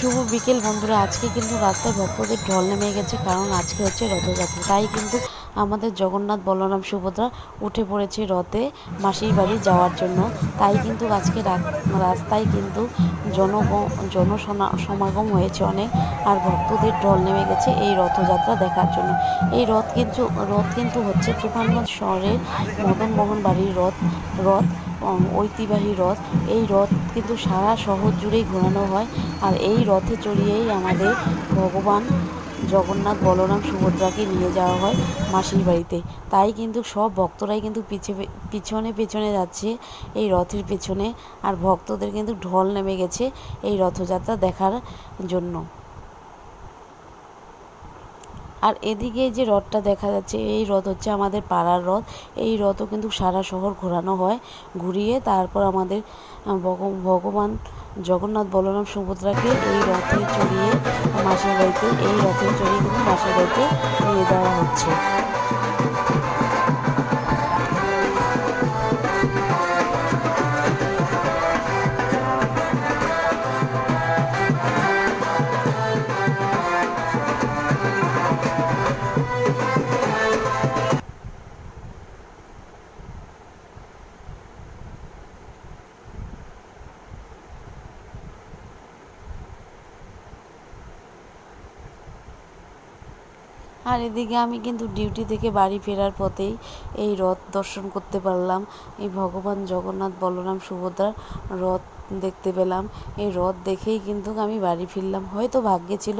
শুভ বিকেল বন্ধুরা। আজকে কিন্তু রাস্তায় ভক্তদের ঢল নেমে গেছে, কারণ আজকে হচ্ছে রথযাত্রা। তাই কিন্তু আমাদের জগন্নাথ বলরাম সুভদ্রা উঠে পড়েছে রথে মাসির বাড়ি যাওয়ার জন্য। তাই কিন্তু আজকে রাস্তায় কিন্তু সমাগম হয়েছে অনেক, আর ভক্তদের ঢল নেমে গেছে এই রথযাত্রা দেখার জন্য। এই রথ কিন্তু হচ্ছে তুফানগঞ্জ শহরের মদনমোহন বাড়ির রথ ঐতিহ্যবাহী রথ। এই রথ কিন্তু সারা শহর জুড়েই ঘোরানো হয়, আর এই রথে চড়িয়েই আমাদের ভগবান জগন্নাথ বলরাম সুভদ্রাকে নিয়ে যাওয়া হয় মাসির বাড়িতে। তাই কিন্তু সব ভক্তরাই কিন্তু পিছনে পিছনে যাচ্ছে এই রথের পেছনে, আর ভক্তদের কিন্তু ঢল নেমে গেছে এই রথযাত্রা দেখার জন্য। আর এদিকে যে রথটা দেখা যাচ্ছে, এই রথ হচ্ছে আমাদের পাড়ার রথ। এই রথও কিন্তু সারা শহর ঘোরানো হয়, ঘুরিয়ে তারপর আমাদের ভগবান জগন্নাথ বলরাম সুভদ্রাকে এই রথে চড়িয়ে কিন্তু মাসির বাড়িতে নিয়ে যাওয়া হচ্ছে। আর এদিকে আমি কিন্তু ডিউটি থেকে বাড়ি ফেরার পথেই এই রথ দর্শন করতে পারলাম। এই ভগবান জগন্নাথ বলরাম সুভদ্রার রথ দেখতে পেলাম। এই রথ দেখেই কিন্তু আমি বাড়ি ফিরলাম। হয়তো ভাগ্যে ছিল